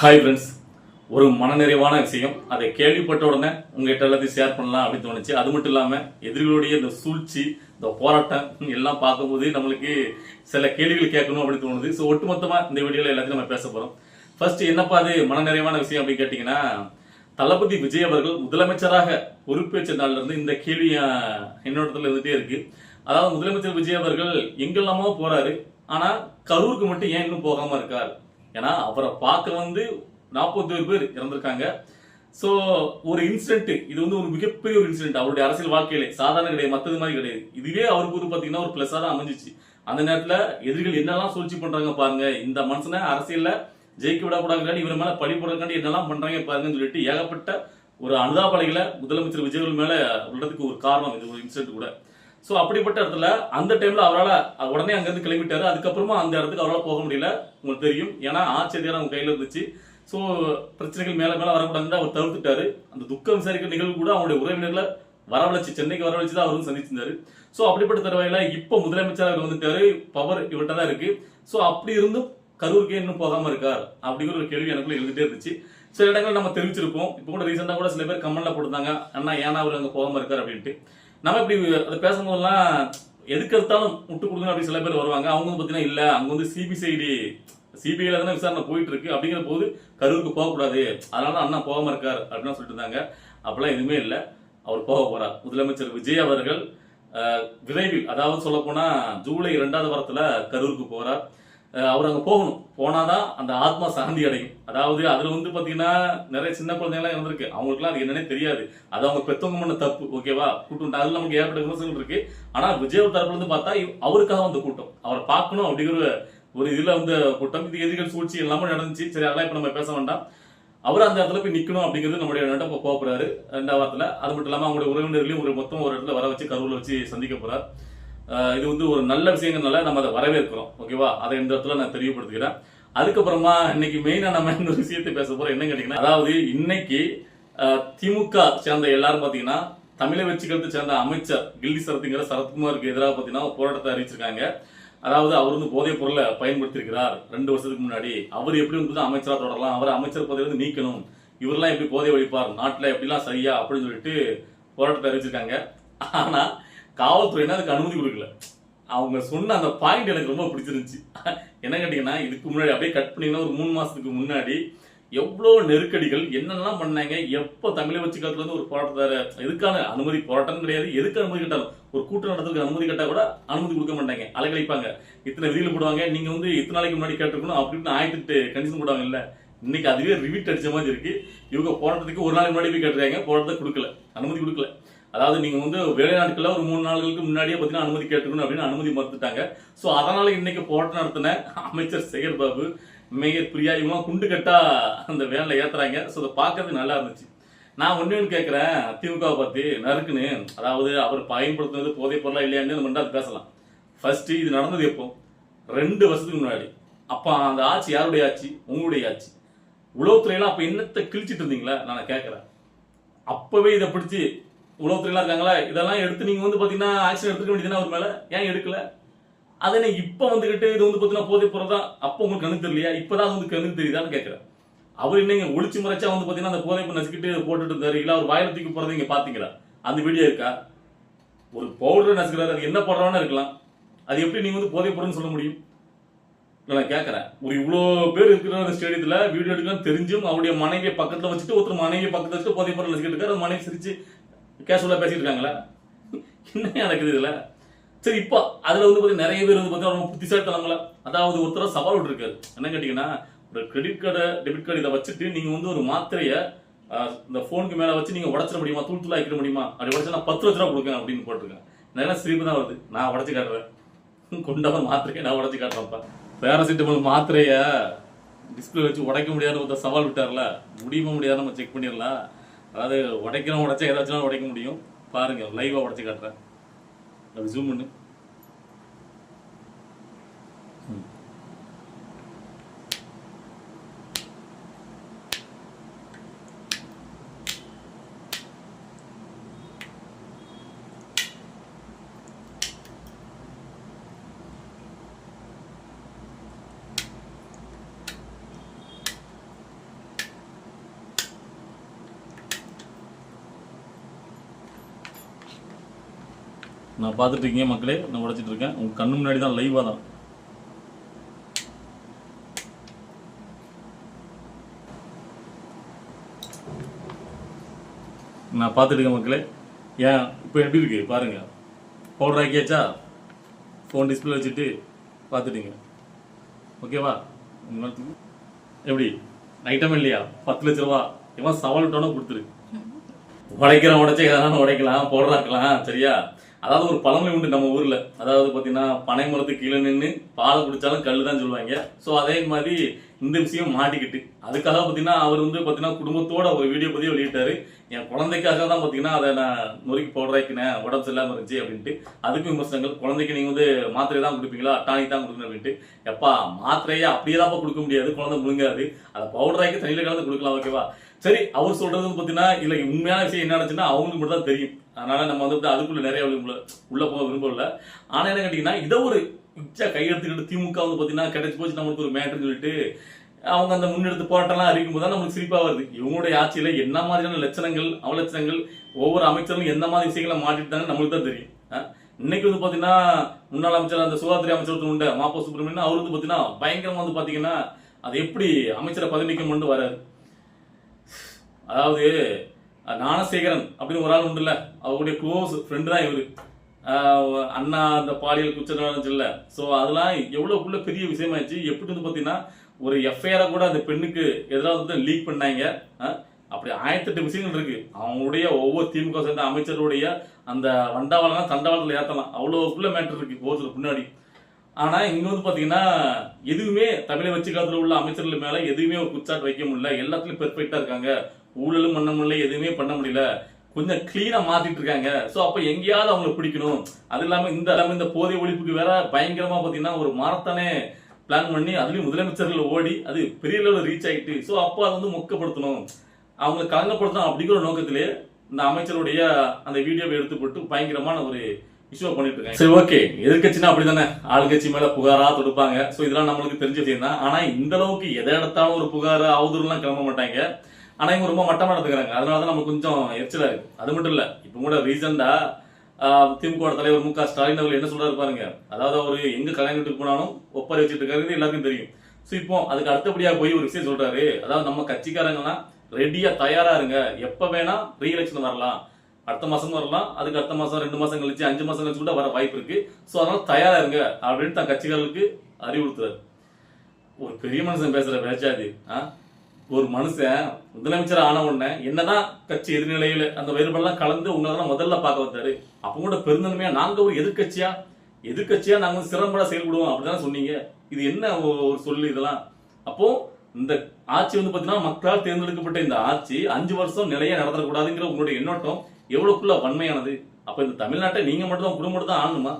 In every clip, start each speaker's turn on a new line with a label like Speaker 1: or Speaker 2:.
Speaker 1: Hi friends, ஒரு மனநிறைவான விஷயம். அதை கேள்விப்பட்ட உடனே உங்ககிட்ட எல்லாத்தையும் ஷேர் பண்ணலாம் அப்படின்னு தோணுச்சு. அது மட்டும் இல்லாமல் எதிரிகளுடைய இந்த சூழ்ச்சி, இந்த போராட்டம் எல்லாம் பார்க்கும்போது நம்மளுக்கு சில கேள்விகள் கேட்கணும் அப்படின்னு தோணுது. ஸோ ஒட்டுமொத்தமாக இந்த வீடியோவில் எல்லாத்தையும் நம்ம பேச போகிறோம். ஃபர்ஸ்ட் என்னப்பா அது மனநிறைவான விஷயம் அப்படின்னு கேட்டிங்கன்னா, தளபதி விஜய் அவர்கள் முதலமைச்சராக பொறுப்பேற்ற நாள்ல இருந்து இந்த கேள்வி என்னோடத்துல இருந்துகிட்டே இருக்கு. அதாவது முதலமைச்சர் விஜய் அவர்கள் எங்கெல்லாமோ போறாரு, ஆனா கரூருக்கு மட்டும் ஏன் இன்னும் போகாம இருக்கார்? ஏன்னா அவரை பார்க்க 41 பேர் இறந்திருக்காங்க. ஸோ ஒரு இன்சிடென்ட், இது ஒரு மிகப்பெரிய ஒரு இன்சிடென்ட் அவருடைய அரசியல் வாழ்க்கையிலே. சாதாரண கிடையாது, மற்றது மாதிரி கிடையாது. இதுவே அவருக்கு பாத்தீங்கன்னா ஒரு பிளஸா தான் அமைஞ்சிச்சு. அந்த நேரத்துல எதிரிகள் என்னெல்லாம் சூழ்ச்சி பண்றாங்க பாருங்க, இந்த மனுஷனை அரசியல்ல ஜெயிக்க விடக்கூடாது, இவர் மேல பழி போடுறதுக்காண்டி என்னெல்லாம் பண்றாங்க பாருங்கன்னு சொல்லிட்டு ஏகப்பட்ட ஒரு அனுதாபலைகளை முதலமைச்சர் விஜய் மேல உள்ளதுக்கு ஒரு காரணம் இது, ஒரு இன்சிடென்ட் கூட. ஸோ அப்படிப்பட்ட இடத்துல அந்த டைம்ல அவரால் உடனே அங்கிருந்து கிளம்பிட்டாரு. அதுக்கப்புறமா அந்த இடத்துக்கு அவரால் போக முடியல, உங்களுக்கு தெரியும். ஏன்னா ஆட்சியர் அவங்க கையில இருந்துச்சு. ஸோ பிரச்சனைகள் மேல மேல வரக்கூடாதுன்னு அவர் தவிர்த்துட்டாரு. அந்த துக்கம் விசாரிக்கிற நிகழ்வு கூட அவருடைய உறவினர்களை வரவழைச்சு, சென்னைக்கு வரவழைச்சு தான் அவரும் சந்திச்சிருந்தாரு. ஸோ அப்படிப்பட்ட தருவாயில இப்ப முதலமைச்சர் வந்துட்டாரு, பவர் இவர்கிட்ட தான் இருக்கு. ஸோ அப்படி இருந்தும் கரூருக்கே இன்னும் போகாம இருக்கார் அப்படிங்கிற ஒரு கேள்வி எனக்குள்ள எழுதிட்டே இருந்துச்சு. சில இடங்கள் நம்ம தெரிவிச்சிருப்போம். இப்போ கூட ரீசெண்டா கூட சில பேர் கமெண்ட்ல போட்டிருந்தாங்க, அண்ணா ஏன்னா அவர் அங்க போகாம இருக்காரு அப்படின்ட்டு. நம்ம இப்படி அதை பேசும்போதெல்லாம் எதுக்கு எடுத்தாலும் முட்டு கொடுங்க அப்படி சில பேர் வருவாங்க. அவங்க பாத்தீங்கன்னா இல்ல, அங்க சிபிஐல தானே விசாரணை போயிட்டு இருக்கு, அப்படிங்கிற போது கரூருக்கு போகக்கூடாது, அதனால அண்ணா போகாம இருக்காரு அப்படின்னு சொல்லிட்டு இருந்தாங்க. அப்பெல்லாம் எதுவுமே இல்லை, அவர் போக போறார். முதலமைச்சர் விஜய் அவர்கள் விரைவில், அதாவது சொல்ல போனா ஜூலை 2வது வாரத்துல கரூருக்கு போறார். அவர் அங்க போகணும், போனாதான் அந்த ஆத்மா சாந்தி அடையும். அதாவது அதுல பாத்தீங்கன்னா நிறைய சின்ன குழந்தைங்களாம் இருந்திருக்கு, அவங்களுக்குலாம் அது என்னன்னே தெரியாது. அது அவங்க பெத்தவங்க பண்ண தப்பு, ஓகேவா? கூட்டம் அதுல நமக்கு ஏற்பட்ட விமர்சனங்கள் இருக்கு. ஆனா விஜய் தரப்புல இருந்து பார்த்தா அவருக்காக வந்த கூட்டம், அவரை பார்க்கணும் அப்படிங்கிற ஒரு இதுல கூட்டம். இது எதிர்கள் சூழ்ச்சி எல்லாமே நடந்துச்சு. சரி, அதெல்லாம் இப்ப நம்ம பேச வேண்டாம். அவர் அந்த இடத்துல போய் நிக்கணும் அப்படிங்கிறது நம்முடைய நட்டம் போறாரு 2வது வாரத்துல. அது மட்டும் இல்லாம அவங்களுடைய உறவினர்களையும் ஒரு மொத்தம் ஒரு இடத்துல வர வச்சு கரூர்ல வச்சு சந்திக்க போறார். இது ஒரு நல்ல விஷயங்கள்னால நம்ம அதை வரவேற்கிறோம், ஓகேவா? அதை இந்த இடத்துல நான் தெரியப்படுத்துகிறேன். அதுக்கப்புறமா இன்னைக்கு மெயினா நம்ம இந்த விஷயத்தை பேச போறோம். என்ன கேட்டீங்கன்னா, அதாவது இன்னைக்கு திமுக சேர்ந்த எல்லாரும் பாத்தீங்கன்னா தமிழை வெற்றிகளுக்கு சேர்ந்த அமைச்சர் கில்லி சரத்துங்கிற சரத்குமாருக்கு எதிராக பாத்தீங்கன்னா போராட்டத்தை அறிவிச்சிருக்காங்க. அதாவது அவர் போதைப் பொருளை பயன்படுத்திருக்கிறார் 2 வருஷத்துக்கு முன்னாடி. அவர் எப்படி அமைச்சரா தொடரலாம், அவர் அமைச்சர் பதவியிலிருந்து நீக்கணும், இவரெல்லாம் எப்படி போதை ஒழிப்பார், நாட்டுல எப்படிலாம் சரியா அப்படின்னு சொல்லிட்டு போராட்டத்தை அறிவிச்சிருக்காங்க. ஆனா காவல்துறையினா அதுக்கு அனுமதி கொடுக்கல. அவங்க சொன்ன அந்த பாயிண்ட் எனக்கு ரொம்ப பிடிச்சிருந்துச்சு. என்ன கேட்டீங்கன்னா, இதுக்கு முன்னாடி அப்படியே கட் பண்ணீங்கன்னா ஒரு 3 மாசத்துக்கு முன்னாடி எவ்வளவு நெருக்கடிகள் என்னெல்லாம் பண்ணாங்க. எப்ப தமிழை வச்சு காலத்துல ஒரு போராட்டத்தார எதுக்கான அனுமதி, போராட்டம் கிடையாது, எதுக்கு அனுமதி கேட்டாலும் ஒரு கூட்டம் நடத்துறதுக்கு அனுமதி கேட்டா கூட அனுமதி கொடுக்க மாட்டாங்க, அலைக்கழிப்பாங்க, இத்தனை விதிகள் போடுவாங்க, நீங்க இத்தனை நாளைக்கு முன்னாடி கேட்டிருக்கணும் அப்படின்னு 1008 கண்டிஷன் போடுவாங்க. இல்ல, இன்னைக்கு அதுவே ரிவீட் அடிச்ச மாதிரி இருக்கு. இவங்க போராட்டத்துக்கு ஒரு நாளைக்கு முன்னாடி போய் கேட்டிருக்காங்க, போராட்டத்தை கொடுக்கல, அனுமதி கொடுக்கல. அதாவது நீங்க வேலை நாட்கள்ல ஒரு 3 நாட்களுக்கு முன்னாடியே பாத்தீங்கன்னா அனுமதி கேட்டுக்கணும் அப்படின்னு அனுமதி மறுத்துட்டாங்க. சோ அதனால இன்னைக்கு போராட்டம் நடத்தின அமைச்சர் சேகர் பாபு, மேயர் பிரியா இவங்க குண்டு கட்டா அந்த வேன்ல ஏத்துறாங்க. சோ அதை பார்க்கறதுக்கு நல்லா இருந்துச்சு. நான் ஒண்ணு கேட்கிறேன் திமுக பத்தி நறுக்குன்னு, அதாவது அவர் பயன்படுத்துறது போதைப் பொருளா இல்லையான்னு நம்ம அது பேசலாம். ஃபர்ஸ்ட் இது நடந்தது எப்போ? 2 வருஷத்துக்கு முன்னாடி. அப்ப அந்த ஆட்சி யாருடைய ஆட்சி? உங்களுடைய ஆட்சி. உளவுத்துறையெல்லாம் அப்ப என்னத்தை கிழிச்சிட்டு இருந்தீங்களா நான் கேட்கிறேன். அப்பவே இதை பிடிச்சி உளவுத்துறையெல்லாம் இருக்காங்களா, இதெல்லாம் எடுத்து நீங்க பாத்தீங்கன்னா ஆக்ஷன் எடுத்துக்க வேண்டியதுன்னா அவர் மேல ஏன் எடுக்கல? அதனை இப்ப வந்துகிட்டு இது பாத்தீங்கன்னா போதை போறதா அப்ப உங்களுக்கு கணக்கு தெரியலையா? இப்பதான் கணக்கு தெரியுதான்னு கேட்கிறேன். அவர் என்னங்க ஒளிச்சு மறைச்சா பாத்தீங்கன்னா அந்த போதை நசுக்கிட்டு போட்டுட்டு இருந்தாரு. இல்ல அவர் வாயில தூக்கி போறதை இங்க பாத்தீங்களா? அந்த வீடியோ இருக்கா? ஒரு பவுடர் நசுக்கிறாரு, அது என்ன போடுறான்னு இருக்கலாம், அது எப்படி நீங்க போதை பொருள்னு சொல்ல முடியும்? நான் கேட்கறேன். ஒரு இவ்வளவு பேர் இருக்கிற அந்த ஸ்டேடியத்துல வீடியோ எடுக்கலாம் தெரிஞ்சும் அவருடைய மனைவியை பக்கத்துல வச்சுட்டு ஒருத்தர் மனைவியை பக்கத்துல வச்சுட்டு போதை பொருள் நசுக்கிட்டு இருக்காரு. மனைவி சிரிச்சு கேஷுவலா பேசிட்டு இருக்காங்களா? என்ன நடக்குது இதுல? சரி, இப்போ அதுல பாத்தீங்கன்னா நிறைய பேர் பாத்தீங்கன்னா புத்திசாலித்தனங்களா, அதாவது ஒருத்தர் சவால் விட்டுருக்காரு. என்ன கேட்டீங்கன்னா, ஒரு கிரெடிட் கார்டு டெபிட் கார்டு இதை வச்சுட்டு நீங்க ஒரு மாத்திரைய இந்த போனுக்கு மேல வச்சு நீங்க உடச்சிட முடியுமா, தூள் தூளா ஆக்கிட முடியுமா, அப்படி உடச்சா நான் 10 லட்ச ரூபா கொடுக்கேன் அப்படின்னு போட்டிருக்கேன். நல்லா சிரிப்பு தான் வருது. நான் உடச்சு காட்டுறேன், கொண்டவன் மாத்திரையை நான் உடச்சு காட்டுறேன்ப்பா. பேராசிட்டமால் மாத்திரைய டிஸ்பிளே வச்சு உடைக்க முடியாத ஒருத்தர் சவால் விட்டார்ல, முடியாத நம்ம செக் பண்ணிடலாம். அதாவது உடைக்கிறோம், உடைச்சா ஏதாச்சும் உடைக்க முடியும். பாருங்க, லைவா உடைச்சு காட்டுறேன். அப்படி ஜூம் பண்ணு. நான் பார்த்துட்டு இருக்கீங்க மக்களே, நான் உடைச்சிட்டு இருக்கேன். உங்க கண்ணு முன்னாடி தான், லைவாக தான். நான் பார்த்துட்டு இருக்கேன் மக்களே. ஏன் இப்போ எப்படி இருக்கு பாருங்க. பவுடர் ஆக்கியாச்சா? ஃபோன் டிஸ்பிளே வச்சுட்டு பார்த்துட்டீங்க. ஓகேவா? எப்படி ஐட்டம் இல்லையா? 10 லட்ச ரூபா இவன் சவால் டோனை கொடுத்துரு. உடைக்கிறோம், உடைச்ச எதனாலும் உடைக்கலாம், பவுடராக்கலாம். சரியா? அதாவது ஒரு பழமொழி உண்டு நம்ம ஊர்ல. அதாவது பாத்தீங்கன்னா, பனை மரத்துக்கு கீழே நின்று பாலை குடிச்சாலும் கல்லு தான் சொல்லுவாங்க. ஸோ அதே மாதிரி இந்த விஷயம் மாட்டிக்கிட்டு அதுக்காக பாத்தீங்கன்னா அவர் வந்து பாத்தீங்கன்னா குடும்பத்தோட ஒரு வீடியோ பதிவு வெளியிட்டாரு. என் குழந்தைக்காக தான் பாத்தீங்கன்னா அதை நான் நொறுக்கி பவுடராக்கினேன், உடம்பு சரியில்லாம இருந்துச்சு அப்படின்ட்டு. அதுக்கும் விமர்சனங்கள். குழந்தைக்கு நீங்க வந்து மாத்திரை தான் கொடுப்பீங்களா, டானிக் தான் கொடுக்கணும் அப்படின்ட்டு. எப்பா மாத்திரையே அப்படியே தான் கொடுக்க முடியாது, குழந்தை முழுங்காது. அதை பவுடராக்கி தண்ணியில கலந்து கொடுக்கலாம். ஓகேவா? சரி, அவர் சொல்றது பாத்தீங்கன்னா இல்ல உண்மையான விஷயம் என்ன நடந்துச்சுன்னா அவங்களுக்கு மட்டும் தான் தெரியும். அதனால நம்ம வந்து அதுக்குள்ள நிறைய உள்ள போக விரும்பல. ஆனா என்ன கேட்டீங்கன்னா, இதை ஒரு இச்சா கையெடுத்துக்கிட்டு திமுக வந்து பாத்தீங்கன்னா கிடைச்சு போச்சு நம்மளுக்கு ஒரு மேட்டர்னு சொல்லிட்டு அவங்க அந்த முன்னெடுத்து போராட்டம்லாம் அறிவிக்கும் போது தான் நம்மளுக்கு சிரிப்பா வருது. இவங்களுடைய ஆட்சியில என்ன மாதிரியான லட்சணங்கள் அவலட்சணங்கள் ஒவ்வொரு அமைச்சர்களும் எந்த மாதிரி விஷயங்களை மாட்டிட்டாங்கன்னு நம்மளுக்கு தான் தெரியும். இன்னைக்கு வந்து பாத்தீங்கன்னா முன்னாள் அமைச்சர் அந்த சுகாதார அமைச்சர் உண்டு மாப்போ சுப்பிரமணியன், அவரு வந்து பாத்தீங்கன்னா பயங்கரமா வந்து பாத்தீங்கன்னா அது எப்படி அமைச்சரை பதவி நீக்கம் கொண்டு வராரு. அதாவது ஞானசேகரன் அப்படின்னு ஒரு ஆள் உண்டுல்ல, அவருடைய க்ளோஸ் ஃப்ரெண்டு தான் இவரு. அண்ணா அந்த பாலியல் குற்றம் இல்ல. ஸோ அதெல்லாம் எவ்வளவுக்குள்ள பெரிய விஷயமாச்சு. எப்படி வந்து பாத்தீங்கன்னா ஒரு எஃப்ஐஆரை கூட அந்த பெண்ணுக்கு எதிராக வந்து லீக் பண்ணாங்க. அப்படி 1008 விஷயங்கள் இருக்கு. அவங்களுடைய ஒவ்வொரு திமுக சேர்ந்த அமைச்சருடைய அந்த வண்டாவளம் தண்டாவளத்தில் ஏற்றலாம், அவ்வளவுக்குள்ள மேட்டர் இருக்கு ஒவ்வொருத்தர் முன்னாடி. ஆனா இங்க வந்து பாத்தீங்கன்னா எதுவுமே தமிழை வச்சு காலத்துல உள்ள அமைச்சர்கள் மேல எதுவுமே ஒரு குச்சாட்டு வைக்க முடியல. எல்லாத்துலயும் பெர்ஃபெக்டா இருக்காங்க. ஊழலும் பண்ண முடியல, எதுவுமே பண்ண முடியல, கொஞ்சம் கிளீனா மாத்திட்டு இருக்காங்க. சோ அப்ப எங்கேயாவது அவங்களை பிடிக்கணும். அது இல்லாம இந்த போதை ஒழிப்புக்கு வேற பயங்கரமா பாத்தீங்கன்னா ஒரு மாரத்தானே பிளான் பண்ணி அதுலயும் முதலமைச்சர்கள் ஓடி அது பெரிய லெவலில் ரீச் ஆயிட்டு. சோ அப்போ அதை வந்து மொக்கப்படுத்தணும், அவங்களை கலங்கப்படுத்தணும் அப்படிங்கிற ஒரு நோக்கத்திலே இந்த அமைச்சருடைய அந்த வீடியோவை எடுத்து போட்டு பயங்கரமான ஒரு இஷ்யூ பண்ணிட்டு இருக்காங்க. சரி, ஓகே, எதிர்கட்சினா அப்படிதானே, ஆளுங்கட்சி மேல புகாரா தொடுப்பாங்க. சோ இதெல்லாம் நம்மளுக்கு தெரிஞ்ச விஷயம் தான். ஆனா இந்த அளவுக்கு எதை எடுத்தாலும் ஒரு புகார் அவதூறுலாம் கிளம்ப மாட்டாங்க. ஆனா இவங்க ரொம்ப மட்டமா நடந்துக்கிறாங்க. அதனாலதான் நம்ம கொஞ்சம் எரிச்சலா இருக்கு. அது மட்டும் இல்ல, இப்ப கூட ரீசெண்டா திமுக தலைவர் மு.க. ஸ்டாலின் அவர்கள் என்ன சொல்றாரு பாருங்க. அதாவது அவரு எங்க கல்யாணத்துக்கு போனாலும் ஒப்பரை வச்சுட்டு இருக்காரு, எல்லாருக்கும் தெரியும். சோ இப்போ அதுக்கு அடுத்தபடியா போய் ஒரு விஷயம் சொல்றாரு. அதாவது நம்ம கட்சிக்காரங்கலாம் ரெடியா தயாரா இருங்க, எப்ப வேணா ரீஎலெக்ஷன் வரலாம், அடுத்த மாசம் வரலாம், அதுக்கு அடுத்த மாசம் 2 மாசம் கழிச்சு 5 மாசம் கழிச்சு கூட வர வாய்ப்பு இருக்கு. சோ அதனால தயாரா இருங்க அப்படின்னு தன் கட்சிகளுக்கு அறிவுறுத்துறாரு. ஒரு பெரிய மனுஷன் பேசுற பேச்சாது. ஒரு மனுஷன் முதலமைச்சர் ஆன உடனே என்னதான் கட்சி எதிர்நிலையில அந்த வேறுபாடுலாம் கலந்து உங்களெல்லாம் முதல்ல பார்க்க வந்தாரு. அப்ப கூட பெருந்தன்மையா நாங்க ஒரு எதிர்கட்சியா நாங்க வந்து சிறம்பட செயல்படுவோம் அப்படிதான் சொன்னீங்க. இது என்ன ஒரு சொல்லு இதெல்லாம்? அப்போ இந்த ஆட்சி வந்து பாத்தீங்கன்னா மக்களால் தேர்ந்தெடுக்கப்பட்ட இந்த ஆட்சி 5 வருஷம் நிலையா நடத்தக்கூடாதுங்கிற உங்களுடைய எண்ணோட்டம் எவ்வளவுக்குள்ள வன்மையானது. அப்ப இந்த தமிழ்நாட்டை நீங்க மட்டும் தான் குடும்பம் தான் ஆளணுமா?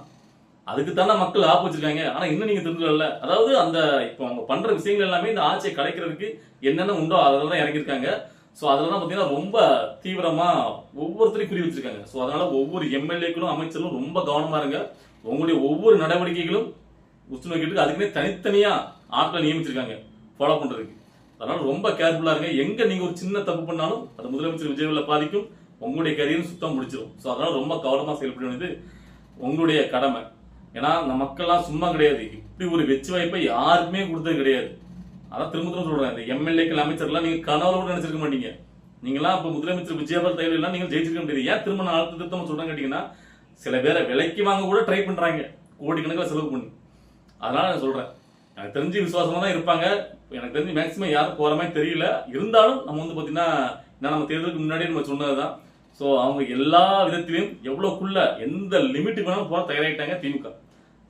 Speaker 1: அதுக்கு தானே மக்கள் ஆப்பு வச்சிருக்காங்க. ஆனா இன்னும் நீங்க தெரிஞ்சல. அதாவது அந்த இப்போ அவங்க பண்ற விஷயங்கள் எல்லாமே இந்த ஆட்சியை கலைக்கிறதுக்கு என்னென்ன உண்டோ அதெல்லாம் தான் இறங்கியிருக்காங்க. ஸோ அதெல்லாம் பார்த்தீங்கன்னா ரொம்ப தீவிரமா ஒவ்வொருத்தரையும் குறி வச்சிருக்காங்க. ஸோ அதனால ஒவ்வொரு எம்எல்ஏக்களும் அமைச்சர்களும் ரொம்ப கவனமா இருங்க. உங்களுடைய ஒவ்வொரு நடவடிக்கைகளும் உற்று நோக்கிட்டு அதுக்குன்னே தனித்தனியா ஆட்களை நியமிச்சிருக்காங்க ஃபாலோ பண்றதுக்கு. அதனால ரொம்ப கேர்ஃபுல்லா இருங்க. எங்க நீங்க ஒரு சின்ன தப்பு பண்ணாலும் அது முதலமைச்சர் விஜயவில் பாதிக்கும், உங்களுடைய கரியரும் சுத்தம் முடிச்சிடும். ஸோ அதனால ரொம்ப கவனமா செயல்பட வேண்டியது உங்களுடைய கடமை. ஏன்னா இந்த மக்கள்லாம் சும்மா கிடையாது. இப்படி ஒரு வெற்றி வாய்ப்பை யாருக்குமே கொடுத்தது கிடையாது. அதான் திரும்ப சொல்றேன், இந்த எம்எல்ஏக்கள் அமைச்சர்லாம் நீங்க கனவுல நினைச்சிருக்க மாட்டீங்க. நீங்களாம் இப்ப முதலமைச்சர் விஜயபால் தலைவர்கள் நீங்க ஜெயிச்சிருக்க முடியாது. ஏன் திரும்ப நான் அடுத்த திருத்தம் சொல்றேன் கேட்டீங்கன்னா, சில பேரை விலைக்கு வாங்க கூட ட்ரை பண்றாங்க, கோடிக்கணக்கில் செலவு பண்ணி. அதனால நான் சொல்றேன், எனக்கு தெரிஞ்சு விசுவாசமா தான் இருப்பாங்க. எனக்கு தெரிஞ்சு மேக்சிமம் யாரும் போற மாதிரி தெரியல. இருந்தாலும் நம்ம வந்து பாத்தீங்கன்னா நம்ம தேர்தலுக்கு முன்னாடியே நம்ம சொன்னதுதான். ஸோ அவங்க எல்லா விதத்திலையும் எவ்வளவுக்குள்ள எந்த லிமிட்டுக்கு வேணாலும் போக தயாராகிட்டாங்க திமுக.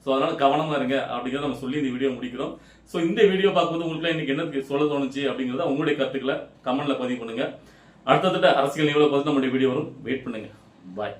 Speaker 1: ஸோ அதனால கவனமா இருங்க அப்படிங்கிறத நம்ம சொல்லி இந்த வீடியோ முடிக்கிறோம். ஸோ இந்த வீடியோ பார்க்கும்போது உங்களுக்கு இன்னைக்கு என்ன சொல்ல தோணுச்சு அப்படிங்கிறத உங்களுடைய கருத்துக்களை கமெண்ட்ல பதிவு பண்ணுங்க. அடுத்தடுத்த அரசியல் நிகழ்வை பார்த்து நம்மளுடைய வீடியோ வரும். வெயிட் பண்ணுங்க. பாய்.